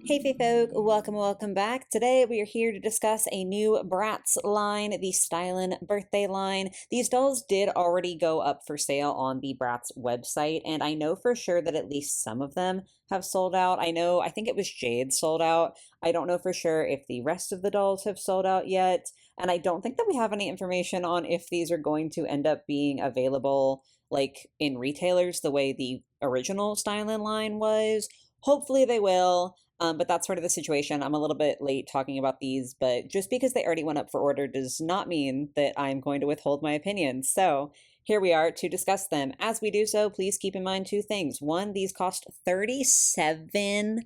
Hey Fae folk, welcome back. Today we are here to discuss a new Bratz line, the Stylin Birthday line. These dolls did already go up for sale on the Bratz website, and I know for sure that at least some of them have sold out. I think it was Jade sold out. I don't know for sure if the rest of the dolls have sold out yet, and I don't think that we have any information on if these are going to end up being available like in retailers the way the original Stylin line was. Hopefully they will. But that's sort of the situation. I'm a little bit late talking about these, but just because they already went up for order does not mean that I'm going to withhold my opinion. So here we are to discuss them. As we do so, please keep in mind two things. One, these cost $37.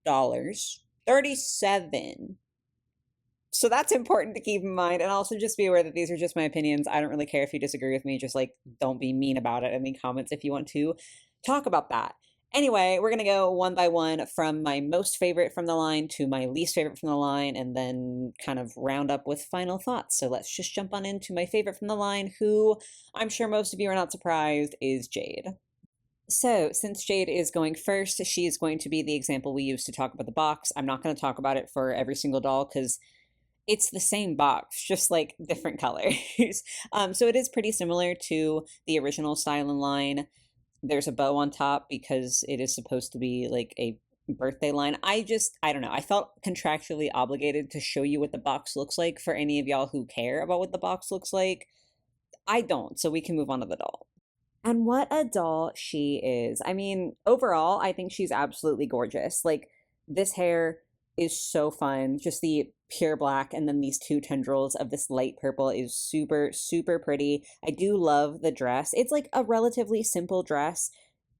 37. So that's important to keep in mind. And also just be aware that these are just my opinions. I don't really care if you disagree with me. Just like, don't be mean about it in the comments if you want to talk about that. Anyway, we're going to go one by one from my most favorite from the line to my least favorite from the line, and then kind of round up with final thoughts. So let's just jump on into my favorite from the line, who I'm sure most of you are not surprised is Jade. So since Jade is going first, she is going to be the example we use to talk about the box. I'm not going to talk about it for every single doll because it's the same box, just like different colors. So it is pretty similar to the original Stylin line. There's a bow on top because it is supposed to be like a birthday line. I don't know. I felt contractually obligated to show you what the box looks like for any of y'all who care about what the box looks like. I don't, so we can move on to the doll. And what a doll she is. I mean, overall, I think she's absolutely gorgeous. Like, this hair is so fun. Just the pure black and then these two tendrils of this light purple is super, super pretty. I do love the dress. It's like a relatively simple dress,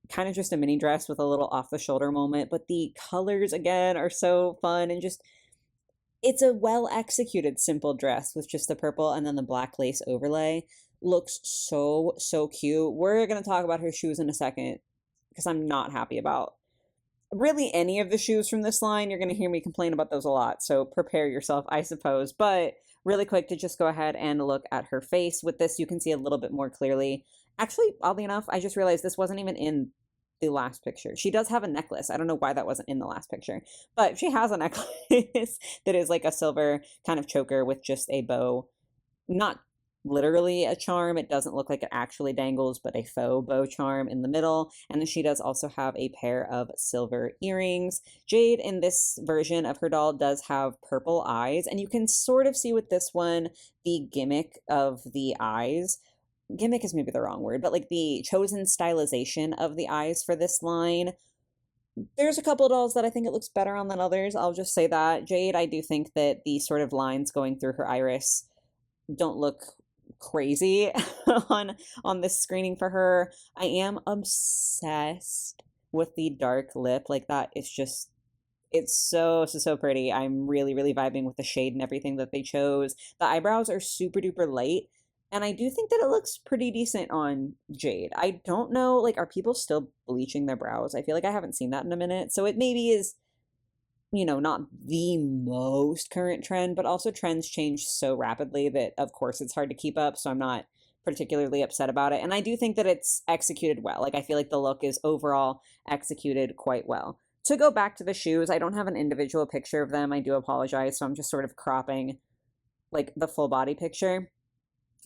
kind of just a mini dress with a little off the shoulder moment, but the colors again are so fun and just it's a well executed simple dress with just the purple and then the black lace overlay. Looks so, so cute. We're going to talk about her shoes in a second because I'm not happy about really any of the shoes from this line. You're going to hear me complain about those a lot, so prepare yourself, I suppose. But really quick to just go ahead and look at her face. With this, you can see a little bit more clearly. Actually, oddly enough, I just realized this wasn't even in the last picture. She does have a necklace. I don't know why that wasn't in the last picture, but she has a necklace that is like a silver kind of choker with just a bow. Not literally a charm. It doesn't look like it actually dangles, but a faux bow charm in the middle. And then she does also have a pair of silver earrings. Jade in this version of her doll does have purple eyes, and you can sort of see with this one the gimmick of the eyes. Gimmick is maybe the wrong word, but like the chosen stylization of the eyes for this line. There's a couple dolls that I think it looks better on than others. I'll just say that. Jade, I do think that the sort of lines going through her iris don't look crazy on this screening for her. I am obsessed with the dark lip. Like that, it's so pretty. I'm really, really vibing with the shade and everything that they chose. The eyebrows are super duper light, and I do think that it looks pretty decent on Jade. I don't know, like, are people still bleaching their brows? I feel like I haven't seen that in a minute, so it maybe is, not the most current trend, but also trends change so rapidly that, of course, it's hard to keep up, so I'm not particularly upset about it. And I do think that it's executed well. Like, I feel like the look is overall executed quite well. To go back to the shoes, I don't have an individual picture of them. I do apologize, so I'm just sort of cropping, like, the full body picture.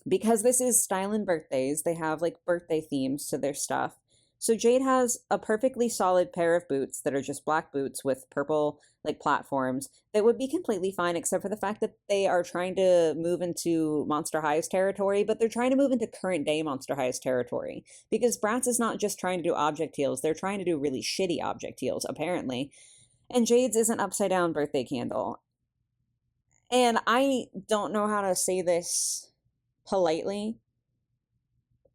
Because this is Stylin Birthdays, they have, like, birthday themes to their stuff. So Jade has a perfectly solid pair of boots that are just black boots with purple like platforms that would be completely fine except for the fact that they are trying to move into Monster High's territory, but they're trying to move into current day Monster High's territory because Bratz is not just trying to do object heels, they're trying to do really shitty object heels apparently. And Jade's is an upside down birthday candle. And I don't know how to say this politely.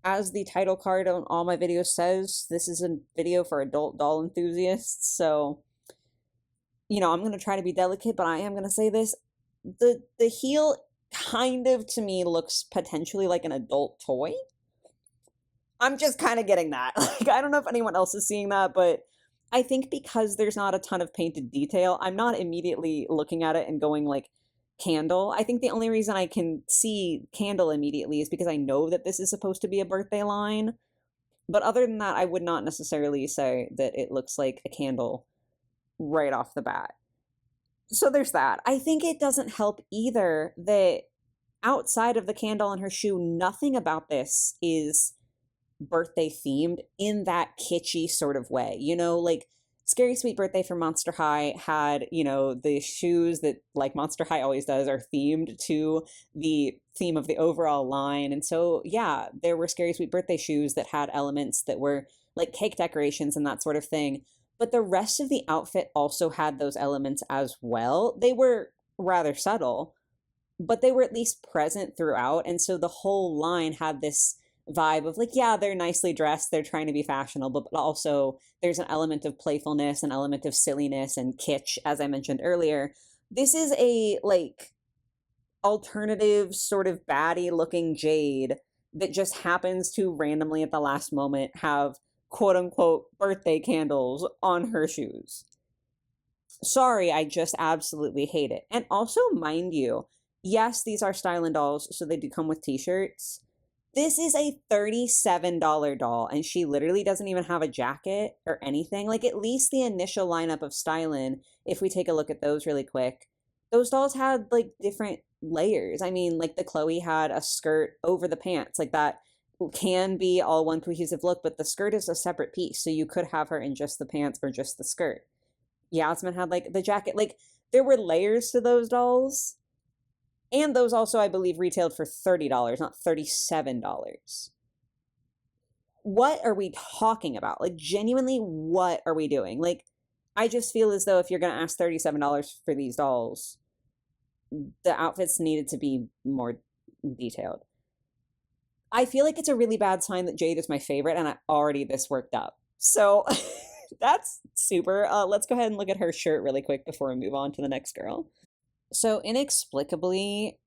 As the title card on all my videos says, this is a video for adult doll enthusiasts, so, I'm going to try to be delicate, but I am going to say this. The heel kind of, to me, looks potentially like an adult toy. I'm just kind of getting that. Like, I don't know if anyone else is seeing that, but I think because there's not a ton of painted detail, I'm not immediately looking at it and going, like, candle. I think the only reason I can see candle immediately is because I know that this is supposed to be a birthday line. But other than that, I would not necessarily say that it looks like a candle right off the bat. So there's that. I think it doesn't help either that outside of the candle and her shoe, nothing about this is birthday themed in that kitschy sort of way. You know, like Scary Sweet Birthday from Monster High had, you know, the shoes that, like Monster High always does, are themed to the theme of the overall line. And so, yeah, there were Scary Sweet Birthday shoes that had elements that were like cake decorations and that sort of thing. But the rest of the outfit also had those elements as well. They were rather subtle, but they were at least present throughout. And so the whole line had this vibe of like, yeah, they're nicely dressed, they're trying to be fashionable, but also there's an element of playfulness, an element of silliness and kitsch, as I mentioned earlier. This is a like alternative sort of baddie looking Jade that just happens to randomly at the last moment have quote unquote birthday candles on her shoes. Sorry, I just absolutely hate it. And also, mind you, yes, these are Stylin dolls, so they do come with t-shirts. This is a $37 doll, and she literally doesn't even have a jacket or anything. Like, at least the initial lineup of Stylin, if we take a look at those really quick, those dolls had, like, different layers. I mean, like, the Chloe had a skirt over the pants. Like, that can be all one cohesive look, but the skirt is a separate piece, so you could have her in just the pants or just the skirt. Yasmin had, like, the jacket. Like, there were layers to those dolls. And those also, I believe, retailed for $30, not $37. What are we talking about? Like, genuinely, what are we doing? Like, I just feel as though if you're going to ask $37 for these dolls, the outfits needed to be more detailed. I feel like it's a really bad sign that Jade is my favorite, and I already this worked up. So that's super. Let's go ahead and look at her shirt really quick before we move on to the next girl. So inexplicably,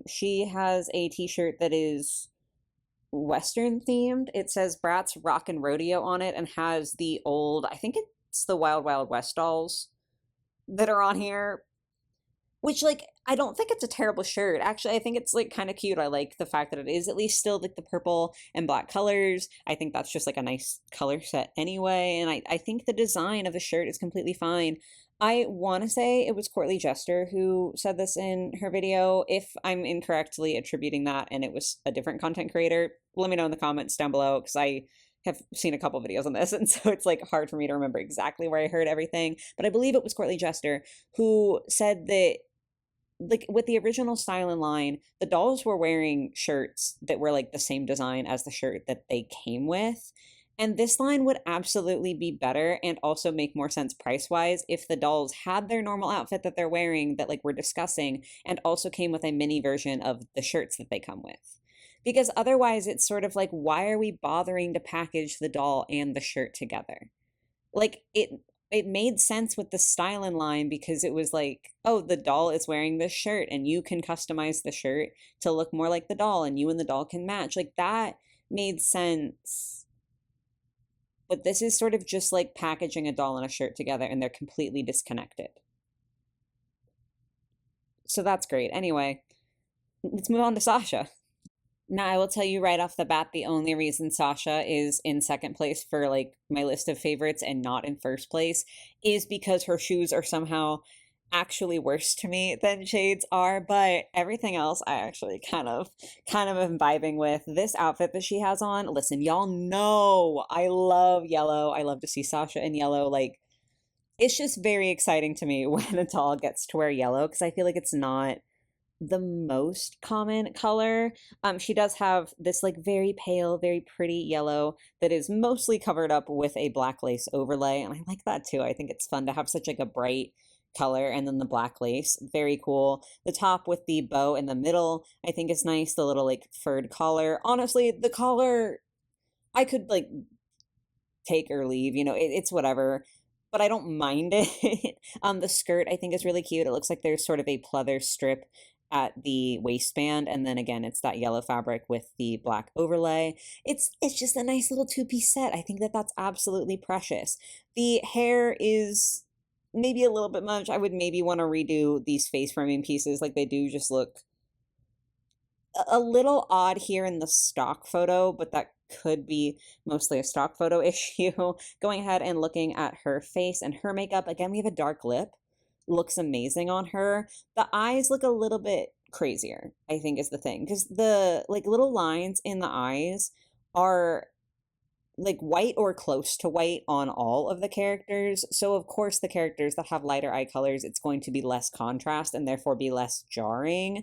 she has a t-shirt that is Western themed. It says Bratz Rock and Rodeo on it and has the old, I think it's the Wild Wild West dolls that are on here, which, like, I don't think it's a terrible shirt. Actually, I think it's, like, kind of cute. I like the fact that it is at least still, like, the purple and black colors. I think that's just, like, a nice color set anyway, and I think the design of the shirt is completely fine. I want to say it was Courtly Jester who said this in her video. If I'm incorrectly attributing that and it was a different content creator, let me know in the comments down below, because I have seen a couple videos on this, and so it's like hard for me to remember exactly where I heard everything. But I believe it was Courtly Jester who said that, like, with the original Stylin line, the dolls were wearing shirts that were like the same design as the shirt that they came with. And this line would absolutely be better and also make more sense price-wise if the dolls had their normal outfit that they're wearing that, like, we're discussing, and also came with a mini version of the shirts that they come with. Because otherwise it's sort of like, why are we bothering to package the doll and the shirt together? Like, it made sense with the Stylin line because it was like, oh, the doll is wearing this shirt and you can customize the shirt to look more like the doll and you and the doll can match. Like, that made sense. But this is sort of just like packaging a doll and a shirt together, and they're completely disconnected. So that's great. Anyway, let's move on to Sasha. Now, I will tell you right off the bat, the only reason Sasha is in second place for, like, my list of favorites and not in first place is because her shoes are somehow actually worse to me than Jade's are, but everything else I actually kind of am vibing with. This outfit that she has on, listen, y'all know I love yellow. I love to see Sasha in yellow. Like, it's just very exciting to me when a doll gets to wear yellow, because I feel like it's not the most common color. She does have this, like, very pale, very pretty yellow that is mostly covered up with a black lace overlay, and I like that too. I think it's fun to have such, like, a bright color, and then the black lace, very cool. The top with the bow in the middle I think is nice. The little, like, furred collar, honestly, the collar I could, like, take or leave, you know, it's whatever, but I don't mind it. The skirt I think is really cute. It looks like there's sort of a pleather strip at the waistband, and then again it's that yellow fabric with the black overlay. It's just a nice little two-piece set. I think that that's absolutely precious. The hair is maybe a little bit much. I would maybe want to redo these face framing pieces. Like, they do just look a little odd here in the stock photo, but that could be mostly a stock photo issue. Going ahead and looking at her face and her makeup, again, we have a dark lip. Looks amazing on her. The eyes look a little bit crazier, I think is the thing, because the like little lines in the eyes are like white or close to white on all of the characters. So of course the characters that have lighter eye colors, it's going to be less contrast and therefore be less jarring.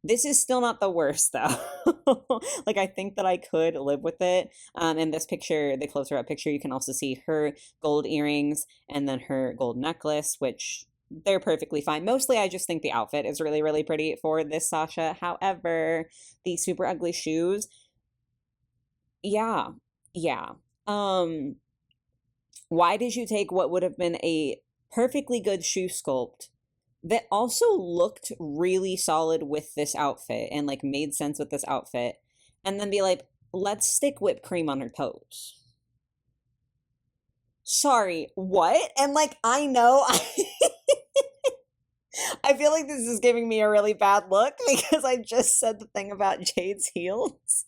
This is still not the worst though. Like I think that I could live with it. In this picture, the closer up picture, you can also see her gold earrings and then her gold necklace, which they're perfectly fine. Mostly I just think the outfit is really, really pretty for this Sasha. However, the super ugly shoes, yeah, yeah. Um, why did you take what would have been a perfectly good shoe sculpt that also looked really solid with this outfit and like made sense with this outfit, and then be like, let's stick whipped cream on her toes? Sorry, what? And like, I know, I feel like this is giving me a really bad look because I just said the thing about Jade's heels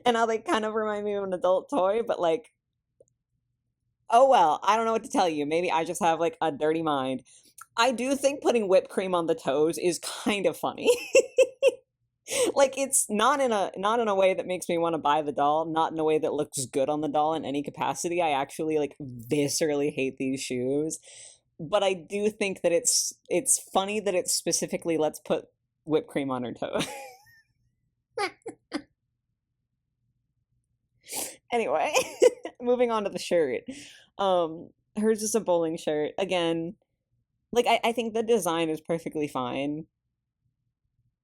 and how they kind of remind me of an adult toy, but like, oh well, I don't know what to tell you. Maybe I just have like a dirty mind. I do think putting whipped cream on the toes is kind of funny. Like it's not in a way that makes me want to buy the doll, not in a way that looks good on the doll in any capacity. I actually like viscerally hate these shoes. But I do think that it's funny that it's specifically let's put whipped cream on her toe. Anyway, moving on to the shirt. Hers is a bowling shirt. Again, like I think the design is perfectly fine.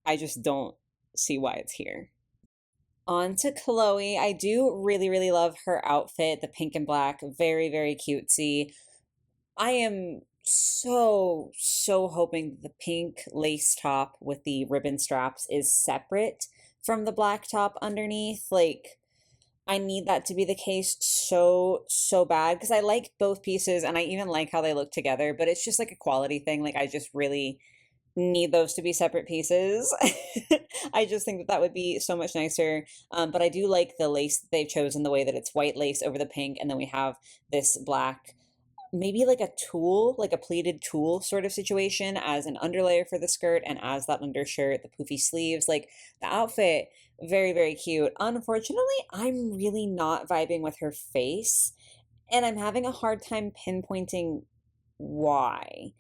I just don't see why it's here. On to Chloe. I do really, really love her outfit, the pink and black, very, very cutesy. I am so, so hoping that the pink lace top with the ribbon straps is separate from the black top underneath. Like, I need that to be the case so, so bad because I like both pieces and I even like how they look together, but it's just like a quality thing. Like, I just really need those to be separate pieces. I just think that that would be so much nicer. But I do like the lace that they've chosen, the way that it's white lace over the pink, and then we have this black, maybe like a tulle, like a pleated tulle sort of situation as an underlayer for the skirt and as that undershirt, the poofy sleeves. Like the outfit, very, very cute. Unfortunately, I'm really not vibing with her face, and I'm having a hard time pinpointing why.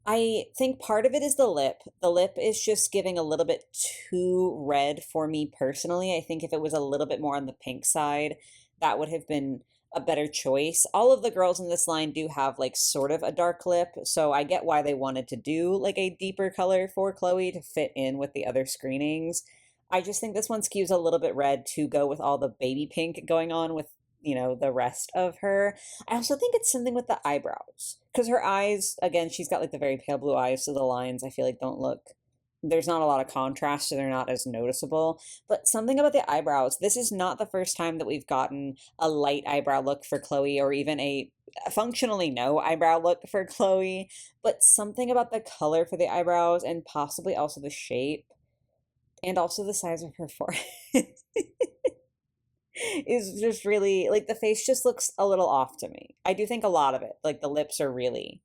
I think part of it is the lip. The lip is just giving a little bit too red for me personally. I think if it was a little bit more on the pink side, that would have been a better choice. All of the girls in this line do have like sort of a dark lip, so I get why they wanted to do like a deeper color for Chloe to fit in with the other screenings. I just think this one skews a little bit red to go with all the baby pink going on with, the rest of her. I also think it's something with the eyebrows because her eyes, again, she's got like the very pale blue eyes, so the lines I feel like don't look, there's not a lot of contrast, so they're not as noticeable. But something about the eyebrows, this is not the first time that we've gotten a light eyebrow look for Chloe or even a functionally no eyebrow look for Chloe, but something about the color for the eyebrows and possibly also the shape and also the size of her forehead is just really like the face just looks a little off to me. I do think a lot of it, like the lips are really,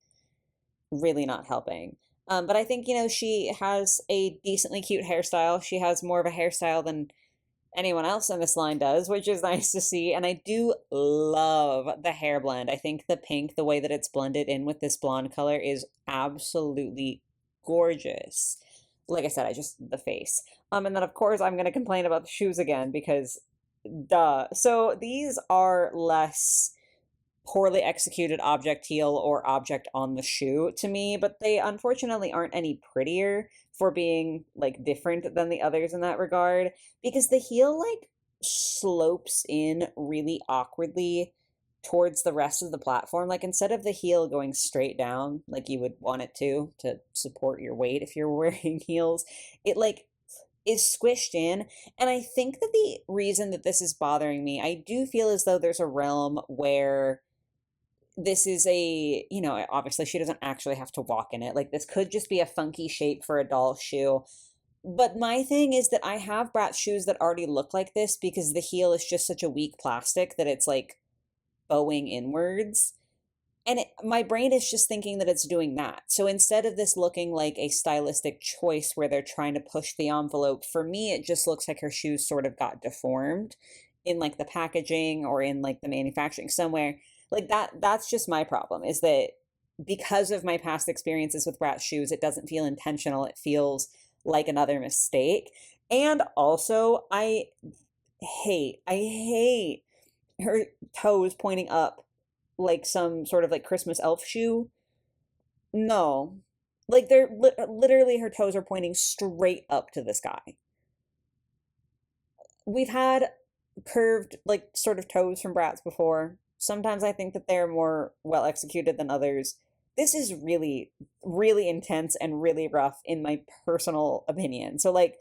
really not helping. But I think, she has a decently cute hairstyle. She has more of a hairstyle than anyone else in this line does, which is nice to see. And I do love the hair blend. I think the pink, the way that it's blended in with this blonde color is absolutely gorgeous. Like I said, the face. And then of course I'm going to complain about the shoes again because duh. So these are less poorly executed object heel or object on the shoe to me, but they unfortunately aren't any prettier for being like different than the others in that regard because the heel like slopes in really awkwardly towards the rest of the platform. Like instead of the heel going straight down like you would want it to support your weight if you're wearing heels, it like is squished in. And I think that the reason that this is bothering me, I do feel as though there's a realm where this is obviously she doesn't actually have to walk in it. Like this could just be a funky shape for a doll shoe. But my thing is that I have Bratz shoes that already look like this because the heel is just such a weak plastic that it's like bowing inwards. And my brain is just thinking that it's doing that. So instead of this looking like a stylistic choice where they're trying to push the envelope, for me, it just looks like her shoes sort of got deformed in like the packaging or in like the manufacturing somewhere. Like that's just my problem is that because of my past experiences with Bratz shoes, it doesn't feel intentional. It feels like another mistake. And also, I hate her toes pointing up like some sort of like Christmas elf shoe. No. Like they're literally her toes are pointing straight up to the sky. We've had curved like sort of toes from Bratz before. Sometimes I think that they're more well executed than others. This is really, really intense and really rough in my personal opinion. So like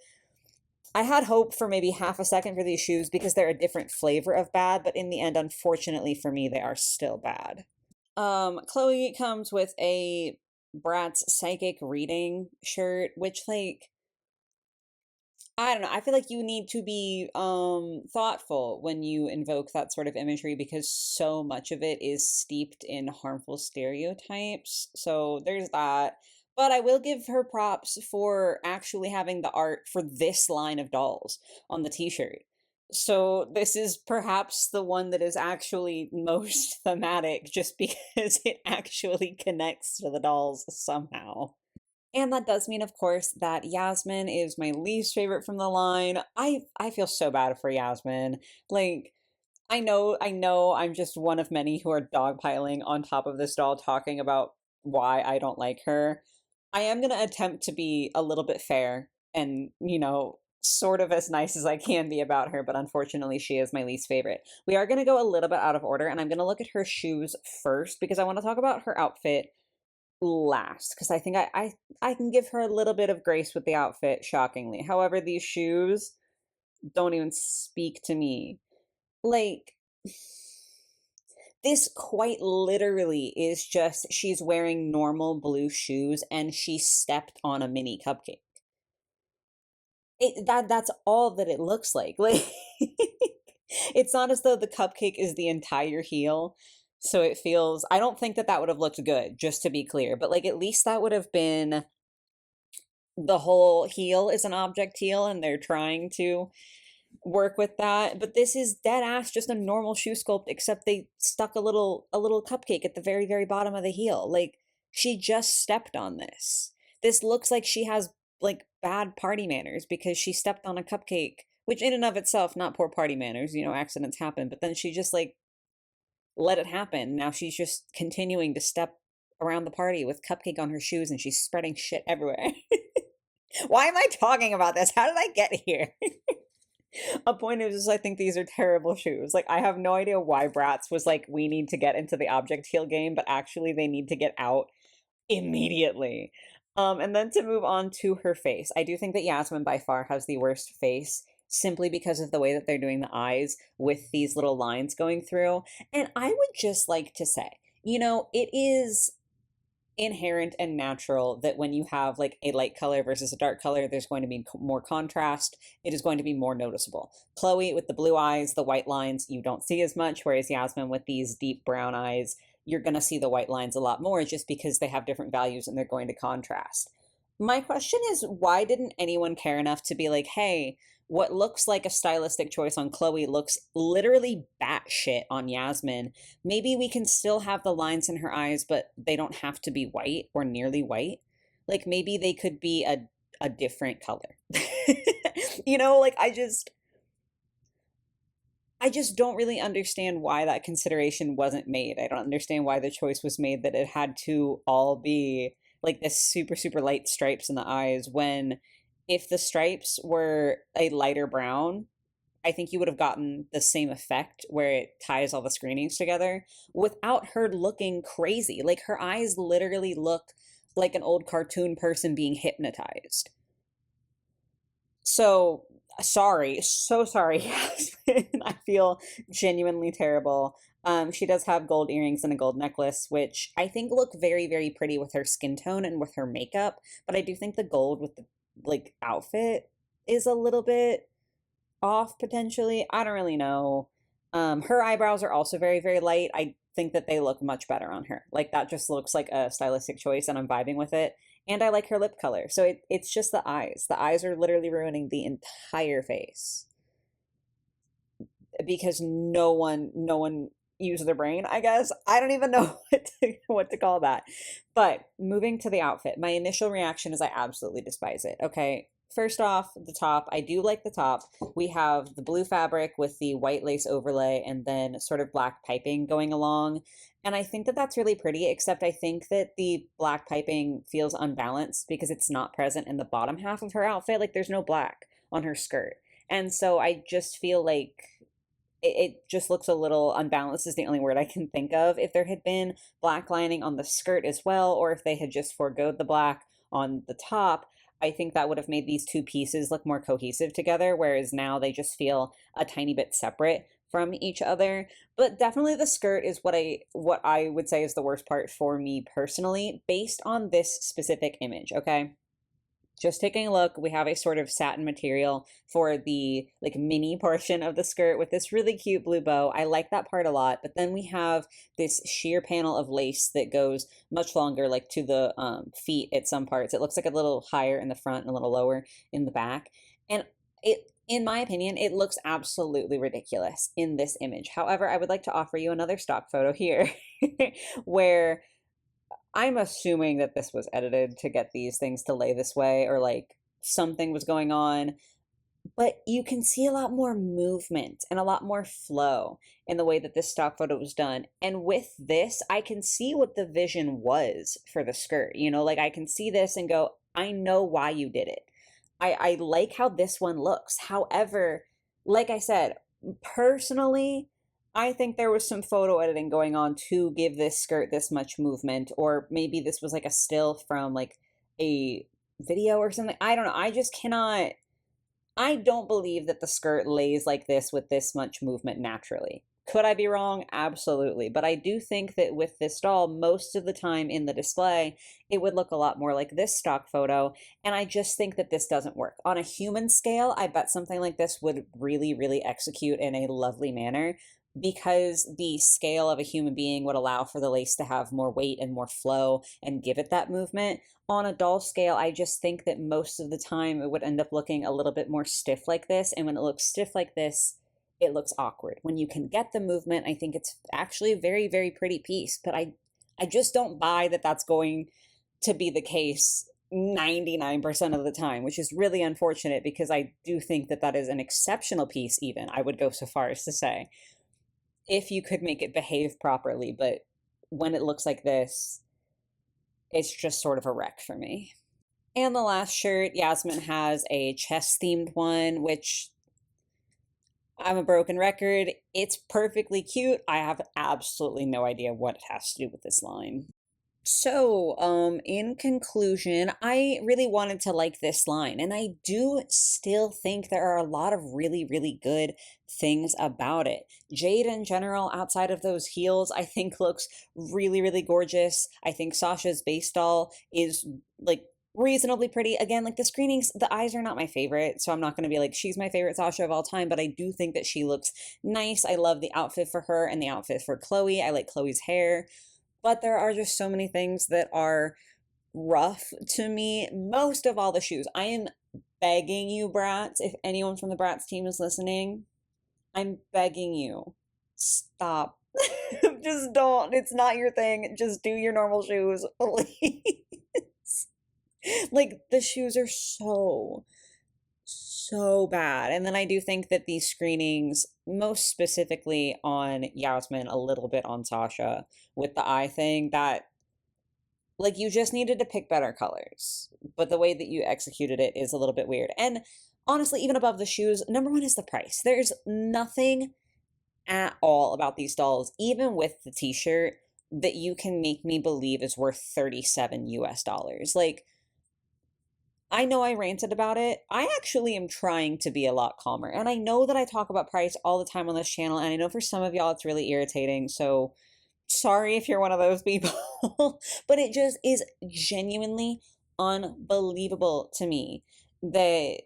I had hope for maybe half a second for these shoes because they're a different flavor of bad, but in the end, unfortunately for me, they are still bad. Chloe comes with a Bratz psychic reading shirt, which like I don't know. I feel like you need to be thoughtful when you invoke that sort of imagery because so much of it is steeped in harmful stereotypes. So there's that. But I will give her props for actually having the art for this line of dolls on the t-shirt. So this is perhaps the one that is actually most thematic just because it actually connects to the dolls somehow. And that does mean, of course, that Yasmin is my least favorite from the line. I feel so bad for Yasmin. Like, I know I'm just one of many who are dogpiling on top of this doll talking about why I don't like her. I am gonna attempt to be a little bit fair and, sort of as nice as I can be about her, but unfortunately she is my least favorite. We are gonna go a little bit out of order, and I'm gonna look at her shoes first because I want to talk about her outfit last because I think I can give her a little bit of grace with the outfit, shockingly. However, these shoes don't even speak to me. Like, this quite literally is just she's wearing normal blue shoes and she stepped on a mini cupcake. That's all that it looks like. Like it's not as though the cupcake is the entire heel. So it feels, I don't think that that would have looked good, just to be clear, but like at least that would have been the whole heel is an object heel and they're trying to work with that. But this is dead ass just a normal shoe sculpt, except they stuck a little cupcake at the very, very bottom of the heel. Like she just stepped on this. This looks like she has like bad party manners because she stepped on a cupcake, which in and of itself, not poor party manners, accidents happen, but then she just like let it happen. Now she's just continuing to step around the party with cupcake on her shoes and she's spreading shit everywhere. Why am I talking about this? How did I get here? A point is just I think these are terrible shoes. Like I have no idea why Bratz was like, we need to get into the object heel game, but actually they need to get out immediately. And then to move on to her face, I do think that Yasmin by far has the worst face simply because of the way that they're doing the eyes with these little lines going through. And I would just like to say, it is inherent and natural that when you have like a light color versus a dark color, there's going to be more contrast. It is going to be more noticeable. Chloe with the blue eyes, the white lines, you don't see as much, whereas Yasmin with these deep brown eyes, you're going to see the white lines a lot more just because they have different values and they're going to contrast. My question is, why didn't anyone care enough to be like, hey, what looks like a stylistic choice on Chloe looks literally batshit on Yasmin. Maybe we can still have the lines in her eyes, but they don't have to be white or nearly white. Like maybe they could be a different color. Like I just don't really understand why that consideration wasn't made. I don't understand why the choice was made that it had to all be like this super, super light stripes in the eyes when if the stripes were a lighter brown, I think you would have gotten the same effect where it ties all the screenings together without her looking crazy. Like her eyes literally look like an old cartoon person being hypnotized. So sorry, so sorry, Yasmin. I feel genuinely terrible. She does have gold earrings and a gold necklace, which I think look very, very pretty with her skin tone and with her makeup. But I do think the gold with like outfit is a little bit off potentially. I don't really know. Her eyebrows are also very, very light. I think that they look much better on her. Like that just looks like a stylistic choice and I'm vibing with it. And I like her lip color. So it's just the eyes. The eyes are literally ruining the entire face because no one used their brain, I guess. I don't even know what to call that. But moving to the outfit, my initial reaction is I absolutely despise it. Okay. First off, the top, I do like the top. We have the blue fabric with the white lace overlay and then sort of black piping going along. And I think that that's really pretty, except I think that the black piping feels unbalanced because it's not present in the bottom half of her outfit. Like there's no black on her skirt. And so I just feel like it just looks a little unbalanced is the only word I can think of. If there had been black lining on the skirt as well, or if they had just foregoed the black on the top, I think that would have made these two pieces look more cohesive together, whereas now they just feel a tiny bit separate from each other. But definitely the skirt is what I would say is the worst part for me personally, based on this specific image, okay? Just taking a look, we have a sort of satin material for the like mini portion of the skirt with this really cute blue bow. I like that part a lot, but then we have this sheer panel of lace that goes much longer, like to the feet at some parts. It looks like a little higher in the front and a little lower in the back. And in my opinion, it looks absolutely ridiculous in this image. However, I would like to offer you another stock photo here where I'm assuming that this was edited to get these things to lay this way, or like something was going on. But you can see a lot more movement and a lot more flow in the way that this stock photo was done. And with this, I can see what the vision was for the skirt. You know, like I can see this and go, I know why you did it. I like how this one looks. However, like I said, personally, I think there was some photo editing going on to give this skirt this much movement, or maybe this was like a still from like a video or something. I don't know. I just cannot. I don't believe that the skirt lays like this with this much movement naturally. Could I be wrong? Absolutely. But I do think that with this doll, most of the time in the display, it would look a lot more like this stock photo. And I just think that this doesn't work. On a human scale, I bet something like this would really, really execute in a lovely manner, because the scale of a human being would allow for the lace to have more weight and more flow and give it that movement. On a doll scale, I just think that most of the time it would end up looking a little bit more stiff like this. And when it looks stiff like this, it looks awkward. When you can get the movement, I think it's actually a very, very pretty piece. But I just don't buy that that's going to be the case 99% of the time, which is really unfortunate, because I do think that that is an exceptional piece even, I would go so far as to say, if you could make it behave properly. But when it looks like this, it's just sort of a wreck for me. And the last shirt, Yasmin has a chess themed one, which I'm a broken record. It's perfectly cute. I have absolutely no idea what it has to do with this line. So, in conclusion, I really wanted to like this line, and I do still think there are a lot of really, really good things about it. Jade in general, outside of those heels, I think looks really, really gorgeous. I think Sasha's base doll is like reasonably pretty. Again, like the screenings, the eyes are not my favorite, so I'm not going to be like, she's my favorite Sasha of all time, but I do think that she looks nice. I love the outfit for her and the outfit for Chloe. I like Chloe's hair. But there are just so many things that are rough to me. Most of all, the shoes. I am begging you, Bratz, if anyone from the Bratz team is listening, I'm begging you, stop. Just don't. It's not your thing. Just do your normal shoes, please. Like, the shoes are so bad. And then I do think that these screenings, most specifically on Yasmin, a little bit on Sasha with the eye thing, that like you just needed to pick better colors. But the way that you executed it is a little bit weird. And honestly, even above the shoes, number one is the price. There's nothing at all about these dolls, even with the t-shirt, that you can make me believe is worth 37 US dollars. Like, I know I ranted about it. I actually am trying to be a lot calmer. And I know that I talk about price all the time on this channel. And I know for some of y'all it's really irritating. So sorry if you're one of those people. But it just is genuinely unbelievable to me that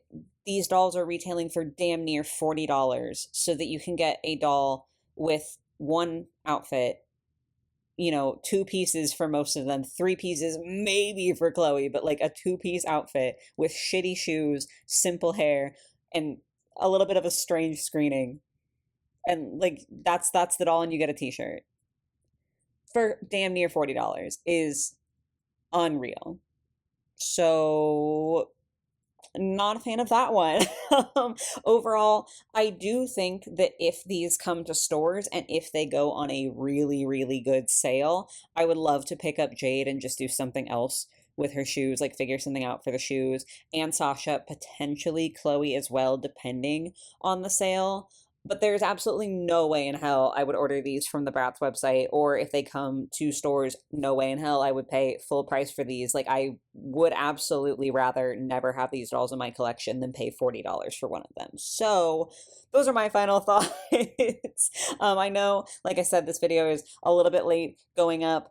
these dolls are retailing for damn near $40 so that you can get a doll with one outfit, you know, two pieces for most of them, three pieces maybe for Chloe, but like a two-piece outfit with shitty shoes, simple hair, and a little bit of a strange screening. And like that's the doll and you get a t-shirt for damn near $40 is unreal. So not a fan of that one. Overall, I do think that if these come to stores and if they go on a really, really good sale, I would love to pick up Jade and just do something else with her shoes, like figure something out for the shoes, and Sasha, potentially Chloe as well, depending on the sale. But there's absolutely no way in hell I would order these from the Bratz website, or if they come to stores, no way in hell I would pay full price for these. Like, I would absolutely rather never have these dolls in my collection than pay $40 for one of them. So, those are my final thoughts. I know, like I said, this video is a little bit late going up.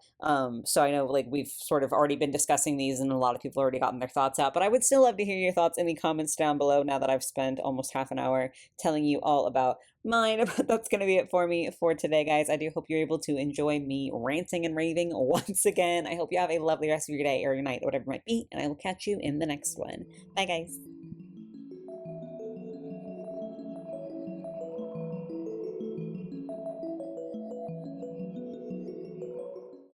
So I know like we've sort of already been discussing these and a lot of people already gotten their thoughts out, but I would still love to hear your thoughts in the comments down below now that I've spent almost half an hour telling you all about mine. But that's going to be it for me for today, guys. I do hope you're able to enjoy me ranting and raving once again. I hope you have a lovely rest of your day or your night, or whatever it might be, and I will catch you in the next one. Bye, guys.